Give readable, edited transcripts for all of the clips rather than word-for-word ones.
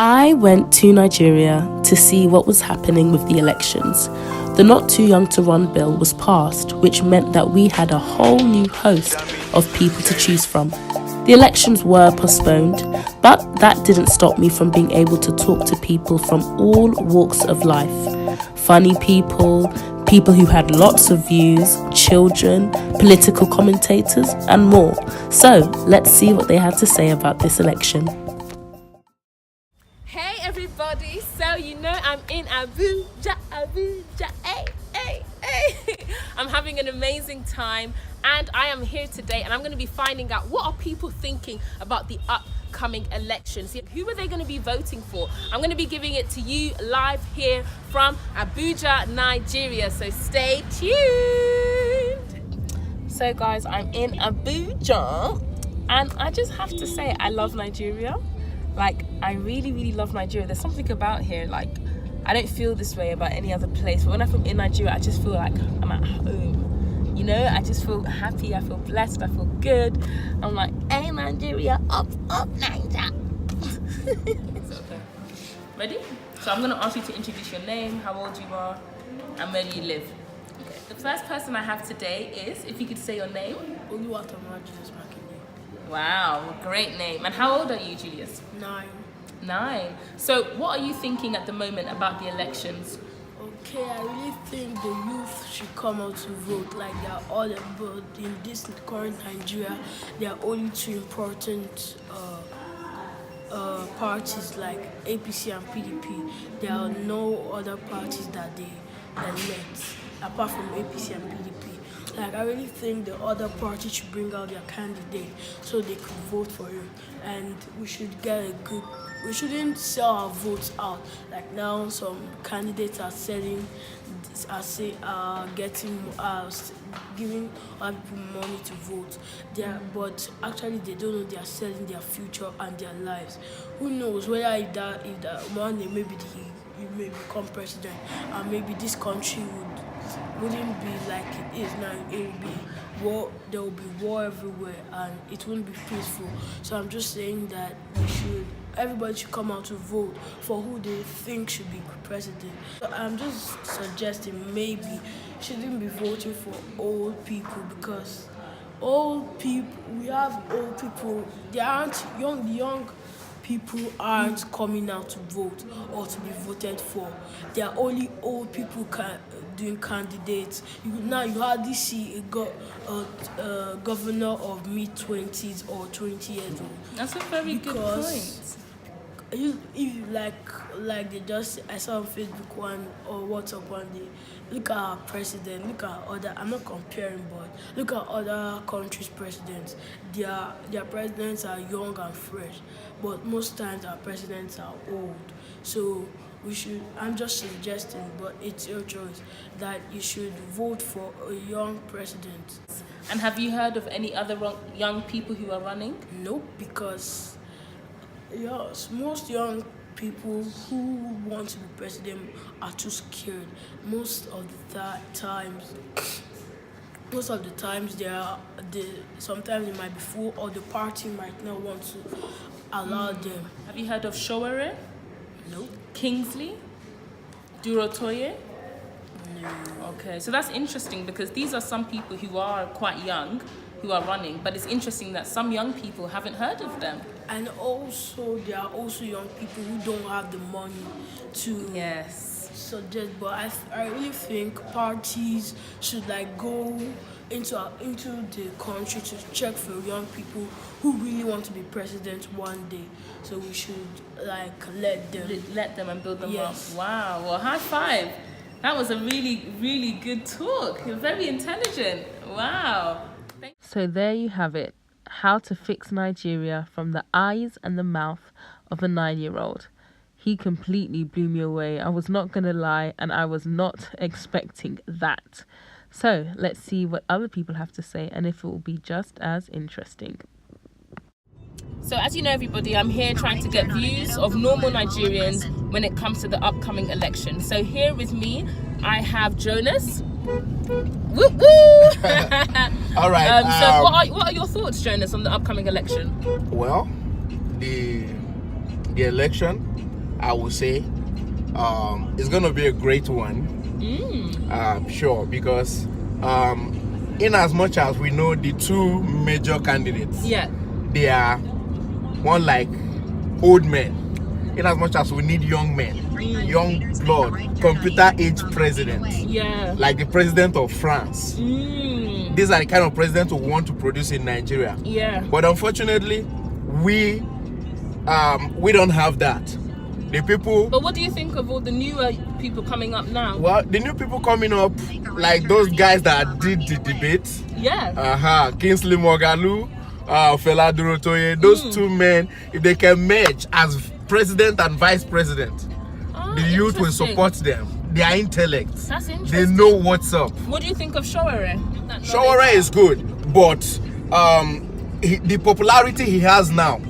I went to Nigeria to see what was happening with the elections. The Not Too Young to Run bill was passed, which meant that we had a whole new host of people to choose from. The elections were postponed, but that didn't stop me from being able to talk to people from all walks of life. Funny people, people who had lots of views, children, political commentators, and more. So, let's see what they had to say about this election. Hey everybody, so you know I'm in Abuja, hey. I'm having an amazing time and I am here today and I'm going to be finding out what are people thinking about the upcoming elections. Who are they going to be voting for? I'm going to be giving it to you live here from Abuja, Nigeria, so stay tuned. So guys, I'm in Abuja and I just have to say I love Nigeria. Like, I really love Nigeria. There's something about here, like, I don't feel this way about any other place. But when I'm in Nigeria, I just feel like I'm at home. You know, I just feel happy, I feel blessed, I feel good. I'm like, hey Nigeria, up, Nigeria. It's okay. Ready? So I'm going to ask you to introduce your name, how old you are, and where do you live. Okay. The first person I have today is, if you could say your name. Wow, great name. And how old are you, Julius? 9. So what are you thinking at the moment about the elections? Okay, I really think the youth should come out to vote. Like, they are all about, in this current Nigeria, there are only two important parties like APC and PDP. There are no other parties that they elect apart from APC and PDP. Like, I really think the other party should bring out their candidate so they could vote for him. And we should we shouldn't sell our votes out. Like, now some candidates are giving other people money to vote. But actually they don't know they are selling their future and their lives. Who knows whether if that one day maybe he may become president and maybe this country wouldn't be like it is now. It will be war. There will be war everywhere, and it wouldn't be peaceful. So I'm just saying that everybody should come out to vote for who they think should be president. So I'm just suggesting maybe shouldn't be voting for old people, because we have old people. They aren't young people aren't coming out to vote or to be voted for. They are only old people doing candidates. You hardly see a governor of mid-20s or 20 years old. That's a very good point. If like they just, I saw on Facebook one or WhatsApp one day, look at our president, look at other, I'm not comparing, but look at other countries' presidents. Their presidents are young and fresh, but most times our presidents are old. So I'm just suggesting, but it's your choice, that you should vote for a young president. And have you heard of any other young people who are running? Nope, because yes, most young people who want to be president are too scared. Most of the times sometimes it might be full, or the party might not want to allow them. Have you heard of Showere? No. Kingsley? Durotoye? No. Okay, so that's interesting because these are some people who are quite young who are running, but it's interesting that some young people haven't heard of them. And also, there are also young people who don't have the money to suggest. But I really think parties should go into the country to check for young people who really want to be president one day. So we should let them and build them up. Wow, well, high five. That was a really good talk. You're very intelligent. Wow. So there you have it. How to fix Nigeria from the eyes and the mouth of a 9-year-old. He completely blew me away. I was not going to lie, and I was not expecting that. So let's see what other people have to say and if it will be just as interesting. So as you know, everybody, I'm here trying to get views of normal Nigerians when it comes to the upcoming election. So here with me, I have Jonas. Woo woo! All right. So what are your thoughts, Jonas, on the upcoming election? Well, the election I would say. It's going to be a great one. Sure, because in as much as we know the two major candidates, they are one like old men. In as much as we need young men, young blood, computer age president, like the president of France. These are the kind of presidents we want to produce in Nigeria. But unfortunately, we don't have that. The people. But what do you think of all the newer people coming up now? Well, the new people coming up, like those guys that did the debate. Kingsley Moghalu, Fela Durotoye, those two men, if they can merge as president and vice president, the youth will support them. Their intellect. That's interesting. They know what's up. What do you think of Showore? Showore is good, but the popularity he has now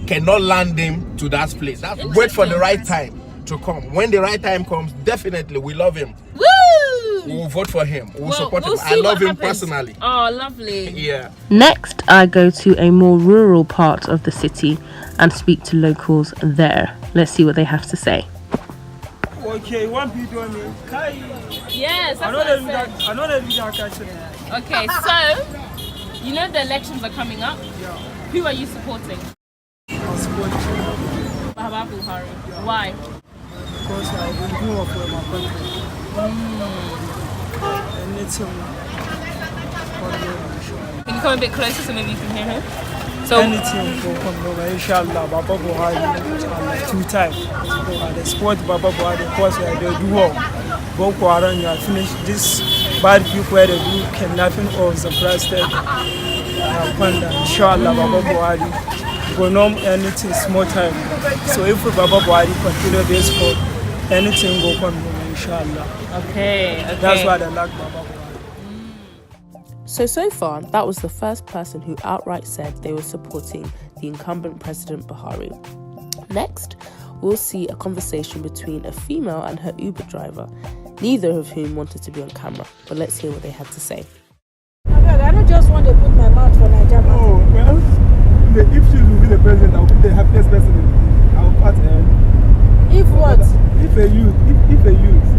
cannot land him to that place. Wait for the right time to come. When the right time comes, definitely we love him. Woo! We'll vote for him. We'll support him. I love him personally. Oh, lovely. Yeah. Next, I go to a more rural part of the city and speak to locals there. Let's see what they have to say. Okay, one people me. Yes, I know that Okay, so you know the elections are coming up. Who are you supporting? I'm supporting Baba Buhari. Why? because I've been doing work for my country. And it's Can you come a bit closer so maybe you can hear him? So anything will come over, inshallah. Baba Buhari, 2 times. And the sport Baba Buhari, because they do work. Boko Haram, you have finished this bad people where they do kidnapping or suppressed. Inshallah, Baba Buhari. Go no anything small time. So if Baba Buhari continue this sport, anything will come over, inshallah. Okay. That's why they like Baba Buhari. So far, that was the first person who outright said they were supporting the incumbent President Buhari. Next, we'll see a conversation between a female and her Uber driver, neither of whom wanted to be on camera, but let's hear what they had to say. I don't just want to put my mouth for Nigeria. Oh, well, if she will be the president, I will be the happiest person in our party. If what? If a youth.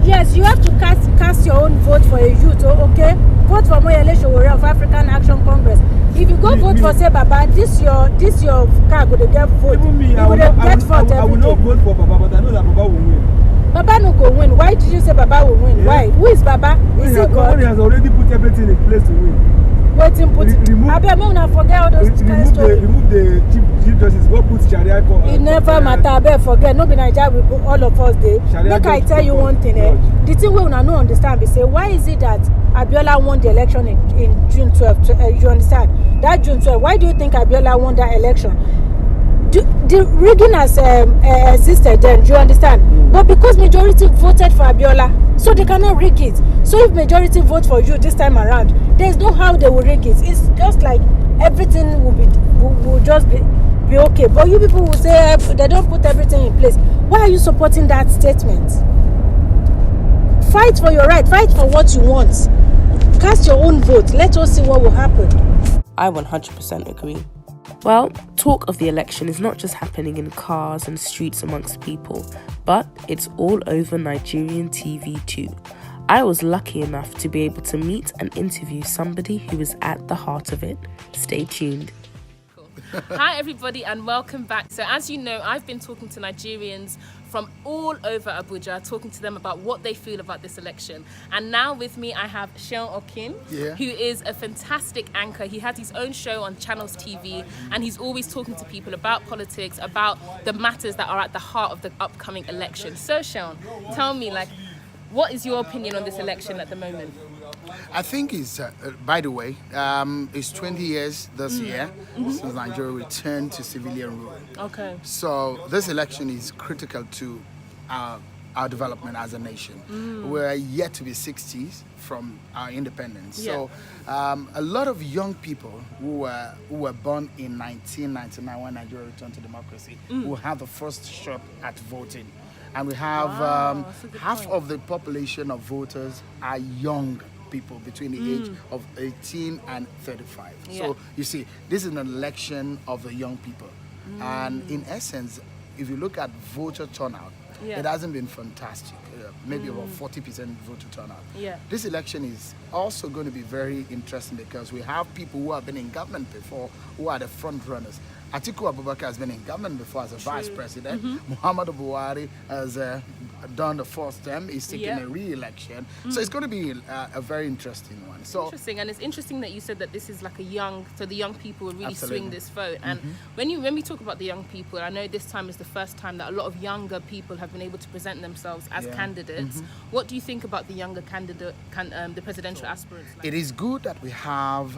Yes, you have to cast your own vote for a youth, okay? Vote for Moyele Sowore of African Action Congress. If you go vote for say Baba, this your car go to get vote. Even me, I will not vote for Baba, but I know that Baba will win. Baba no go win. Why did you say Baba will win? Yeah. Why? Who is Baba? Is it God? He has already put everything in place to win. Waiting, put it. I bet me not forget all those kind of stories. Remove the chief justice. Go put Sharia court. It never matter. I bet forget. No be Nigeria. All of us dey. Make I tell you one thing. The thing we una no understand be say why is it that Abiola won the election in June 12th? You understand? That June 12th. Why do you think Abiola won that election? The rigging has existed then, do you understand? But because majority voted for Abiola, so they cannot rig it. So if majority vote for you this time around, there's no how they will rig it. It's just like everything will just be okay. But you people will say they don't put everything in place. Why are you supporting that statement? Fight for your right. Fight for what you want. Cast your own vote. Let us see what will happen. I 100% agree. Well, talk of the election is not just happening in cars and streets amongst people, but it's all over Nigerian TV too. I was lucky enough to be able to meet and interview somebody who is at the heart of it. Stay tuned. Hi everybody and welcome back. So as you know, I've been talking to Nigerians from all over Abuja, talking to them about what they feel about this election. And now with me I have Seun Okin, who is a fantastic anchor. He has his own show on Channels TV and he's always talking to people about politics, about the matters that are at the heart of the upcoming election. So Seun, tell me, what is your opinion on this election at the moment? I think it's, by the way, it's 20 years this year since Nigeria returned to civilian rule. Okay. So this election is critical to our development as a nation. We're yet to be 60s from our independence. So a lot of young people who were born in 1999 when Nigeria returned to democracy will have the first shot at voting. And we have half of the population of voters are young people between the age of 18 and 35. So you see, this is an election of the young people. And in essence, if you look at voter turnout, Yeah. it hasn't been fantastic. Maybe about 40% voter turnout. Yeah. This election is also going to be very interesting because we have people who have been in government before who are the front runners. Atiku Abubakar has been in government before as a vice president. Muhammadu Buhari has done the first term. He's taking a re-election. So it's going to be a very interesting one. So interesting, and it's interesting that you said that this is like a young, so the young people will really Absolutely. swing this vote. And when we talk about the young people, I know this time is the first time that a lot of younger people have been able to present themselves as candidates. What do you think about the younger candidate, the presidential aspirants? it is good that we have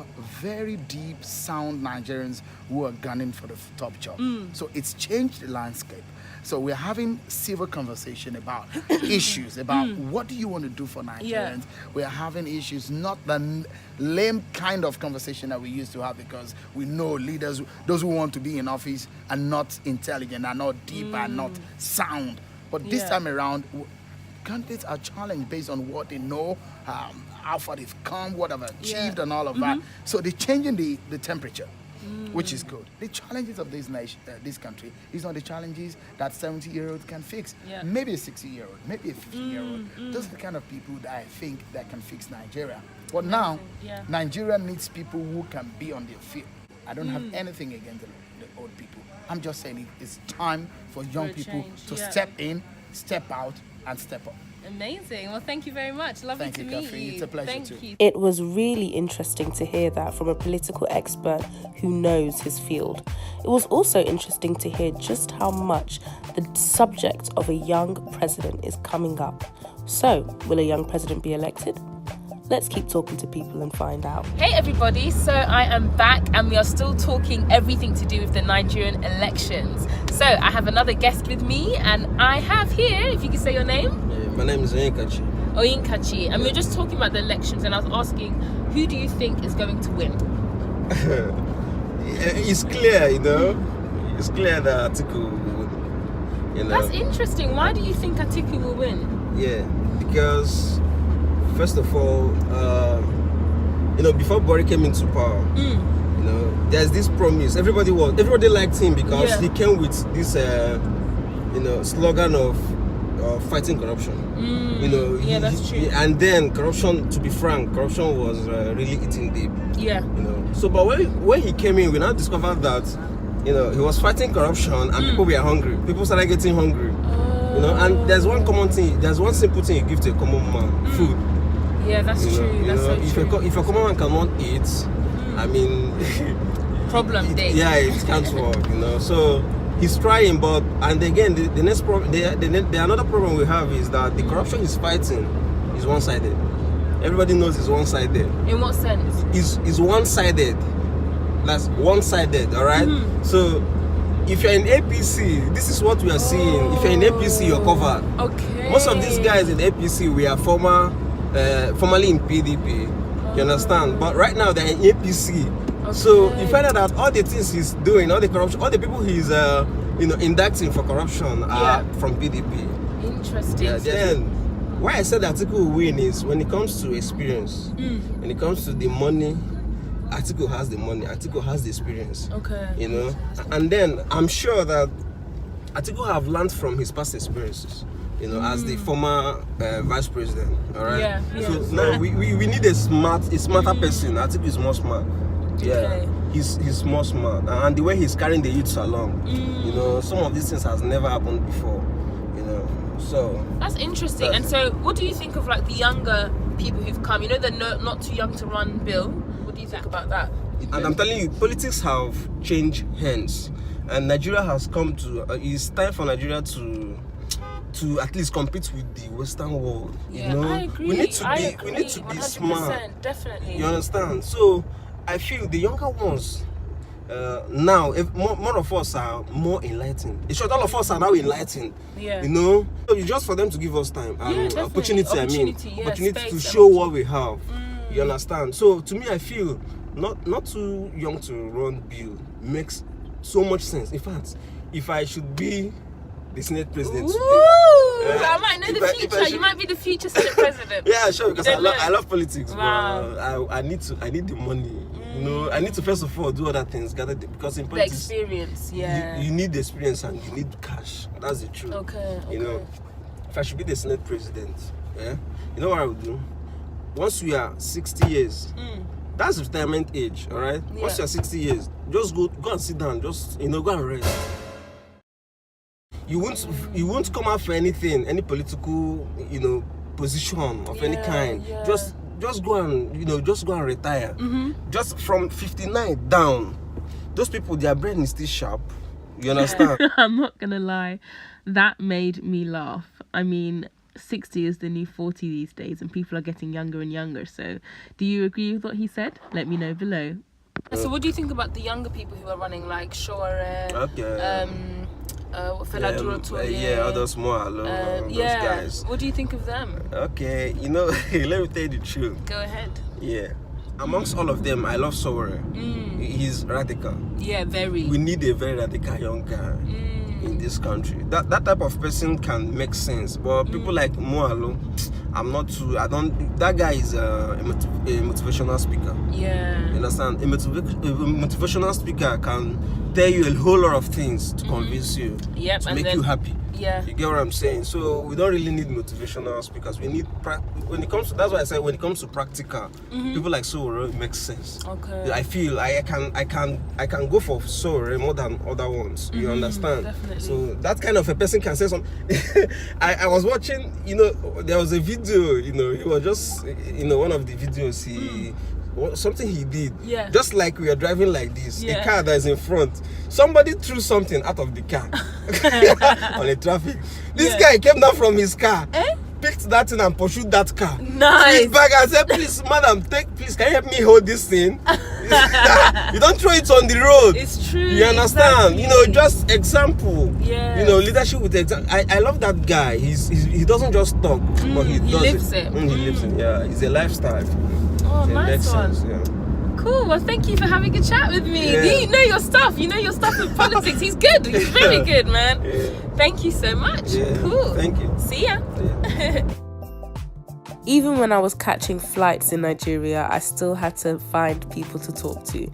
very deep, sound Nigerians who are gunning for the top job. So it's changed the landscape. So we're having civil conversation about issues, about what do you want to do for Nigerians. We're having issues, not the lame kind of conversation that we used to have, because we know leaders, those who want to be in office, are not intelligent, are not deep, are not sound. But this time around, candidates are challenged based on what they know, how far they've come, what they've achieved, and all of that. So they're changing the temperature, which is good. The challenges of this nation, this country, is not the challenges that 70-year-olds can fix. Maybe a 60-year-old, maybe a 50-year-old. Those are the kind of people that I think that can fix Nigeria. But now, Nigeria needs people who can be on their feet. I don't have anything against the old people. I'm just saying it's time for young people to step in, step out, and step up. Amazing. Well, thank you very much. Lovely to meet you. It's a pleasure Thank too. you. It was really interesting to hear that from a political expert who knows his field. It was also interesting to hear just how much the subject of a young president is coming up. So, will a young president be elected? Let's keep talking to people and find out. Hey everybody, so I am back and we are still talking everything to do with the Nigerian elections. So I have another guest with me and I have here, if you can say your name. My name is Oyinkachi. And we were just talking about the elections and I was asking, who do you think is going to win? It's clear, it's clear that Atiku would, That's interesting. Why do you think Atiku will win? Yeah, because first of all, before Buhari came into power, there's this promise. Everybody liked him because he came with this, slogan of fighting corruption. That's true. And then corruption, to be frank, corruption was really eating deep. Yeah. So, but when he came in, we now discovered that, he was fighting corruption and people were hungry. People started getting hungry. And there's one common thing, there's one simple thing you give to a common man: food. Yeah, that's true. That's so true. If a common man cannot eat, I mean, problem day. Yeah, it can't work. So he's trying, but and again, the next problem, the another problem we have is that the corruption he's fighting is one-sided. Everybody knows it's one-sided. In what sense? It's one-sided. That's one-sided. All right. So if you're in APC, this is what we are seeing. If you're in APC, you're covered. Okay. Most of these guys in APC, we are formerly in PDP. You understand? But right now they're in APC. Okay. So you find out that all the things he's doing, all the corruption, all the people he's indicting for corruption are from PDP. Interesting. Yeah, then why I said that Atiku will win is when it comes to experience, when it comes to the money. Atiku has the money, Atiku has the experience. Okay. And then I'm sure that Atiku have learned from his past experiences, as the former vice president. All right. Yeah. So now we need a smarter person. Atiku is more smart. Yeah. Okay. He's more smart, and the way he's carrying the youths along, some of these things has never happened before. So that's interesting. And so, what do you think of like the younger people who've come? The not too young to run bill. What do you think about that? And I'm telling you, politics have changed hands, and Nigeria has come to. It's time for Nigeria to at least compete with the Western world. I agree. We need to be smart. Definitely. You understand? So I feel the younger ones now, if more of us are more enlightened. It's short, all of us are now enlightened. Yeah. So it's just for them to give us time and opportunity space, to show what we have. You understand? So to me, I feel not too young to run bill makes so much sense. In fact, if I should be the Senate president today, I might know the future. You might be the future Senate president. Yeah, sure, because I love politics. Wow. But I need the money. You know, I need to first of all do other things, because in politics, the experience, you need the experience and you need cash. That's the truth. Okay. You know, if I should be the Senate president, you know what I would do? Once we are 60 years, that's retirement age, all right? Yeah. Once you're 60 years, just go and sit down, just, you know, go and rest. You won't come out for anything, any political, you know, position of any kind. Yeah. Just go and, you know, just go and retire. Just from 59 down, those people, their brain is still sharp. You understand? I'm not gonna lie, that made me laugh. I mean, 60 is the new 40 these days, and people are getting younger and younger. So, do you agree with what he said? Let me know below. So, what do you think about the younger people who are running, like Shore? All those more those guys. What do you think of them? Okay, you know, let me tell you the truth. Go ahead. Yeah. Amongst all of them, I love Sowore. He's radical. Yeah, very. We need a very radical young guy in this country. That type of person can make sense. But people like Moalo, that guy is a motivational speaker. Yeah. You understand? A motivational speaker can tell you a whole lot of things to convince you, to make you happy. Yeah. You get what I'm saying? So we don't really need motivational speakers. We need that's why I said when it comes to practical, people like Sowore makes sense. Okay. I feel I can go for Sowore more than other ones. You understand? Definitely. So that kind of a person can say something. I was watching, you know, there was a video, you know, he was just, you know, one of the videos something he did, just like we are driving like this, a car that is in front, somebody threw something out of the car on the traffic. This guy came down from his car, picked that thing and pursued that car. Nice. His bag and said, please madam, please can you help me hold this thing? You don't throw it on the road. It's true. You understand? Exactly. You know, just example. Yeah. You know, leadership with example. I love that guy. He doesn't just talk, but he lives it. He lives it. Yeah, it's a lifestyle. Oh, nice one. Sense, yeah. Cool. Well, thank you for having a chat with me. Yeah. You know your stuff. You know your stuff with politics. He's good. He's very good, man. Yeah. Thank you so much. Yeah. Cool. Thank you. See ya. Yeah. Even when I was catching flights in Nigeria, I still had to find people to talk to.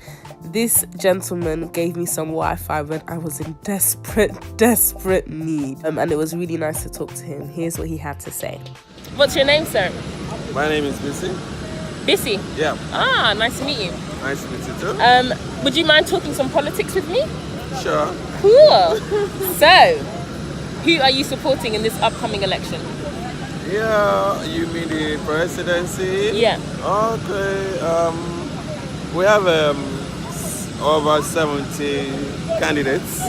This gentleman gave me some Wi-Fi when I was in desperate need. And it was really nice to talk to him. Here's what he had to say. What's your name, sir? My name is Bissy. Bissy? Yeah. Ah, nice to meet you. Nice to meet you too. Would you mind talking some politics with me? Sure. Cool. So, who are you supporting in this upcoming election? Yeah, you mean the presidency? Yeah. Okay. We have over 70 candidates.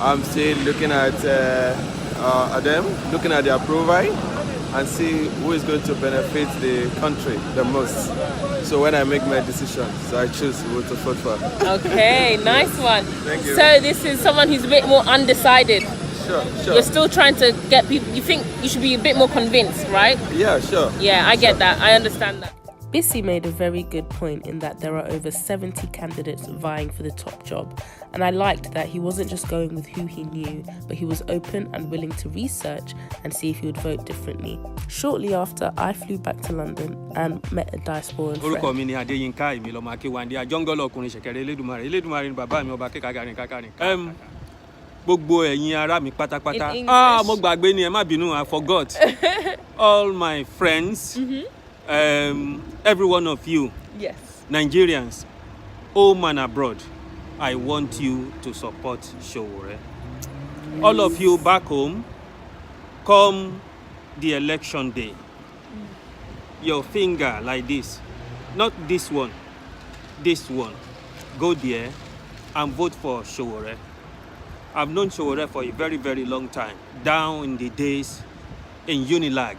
I'm still looking at them, looking at their profile, and see who is going to benefit the country the most. So when I make my decisions, I choose who to vote for. Okay, nice one. Thank you. So this is someone who's a bit more undecided. Sure. You're still trying to get people, you think you should be a bit more convinced, right? Yeah, sure. Yeah, I get that. I understand that. Bissy made a very good point in that there are over 70 candidates vying for the top job, and I liked that he wasn't just going with who he knew, but he was open and willing to research and see if he would vote differently. Shortly after, I flew back to London and met a diasporan friend. Gbogbo ẹ̀yin ará mi pátápátá. Mo gbàgbé ni ẹ má bínú, I forgot. All my friends, every one of you, yes, Nigerians, home and abroad, I want you to support Sowore. All of you back home, come the election day. Your finger like this, not this one, this one. Go there and vote for Sowore. I've known Sowore for a very, very long time. Down in the days in Unilag,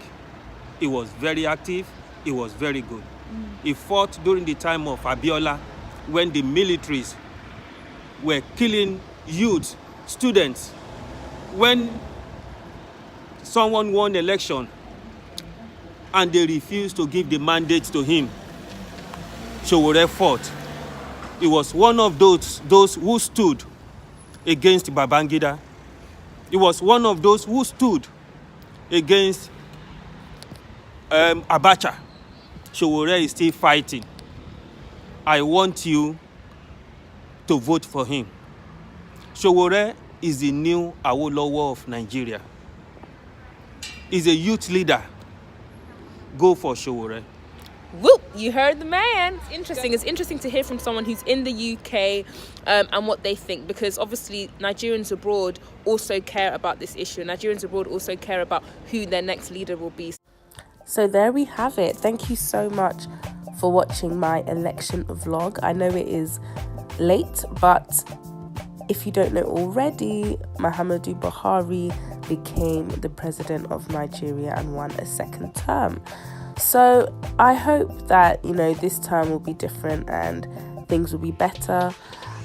he was very active, he was very good. He fought during the time of Abiola when the militaries were killing youth, students. When someone won election and they refused to give the mandate to him, Sowore fought. He was one of those who stood against Babangida. He was one of those who stood against Abacha. Sowore is still fighting. I want you to vote for him. Sowore is the new Awolowo of Nigeria. He's a youth leader. Go for Sowore. Whoop, you heard the man. It's interesting. It's interesting to hear from someone who's in the UK and what they think, because obviously Nigerians abroad also care about this issue. Nigerians abroad also care about who their next leader will be. So there we have it. Thank you so much for watching my election vlog. I know it is late, but if you don't know already, Muhammadu Buhari became the president of Nigeria and won a second term. So I hope that, you know, this term will be different and things will be better.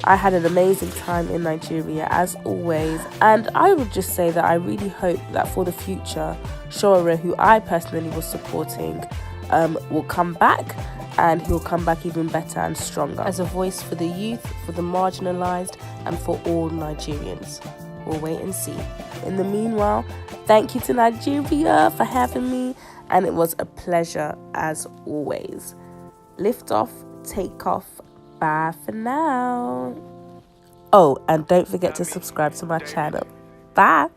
I had an amazing time in Nigeria as always, and I would just say that I really hope that for the future, Sowore, who I personally was supporting, will come back, and he'll come back even better and stronger as a voice for the youth, for the marginalized, and for all Nigerians. We'll wait and see. In the meanwhile, thank you to Nigeria for having me, and it was a pleasure as always. Lift off, take off. Bye for now. Oh, and don't forget to subscribe to my channel. Bye.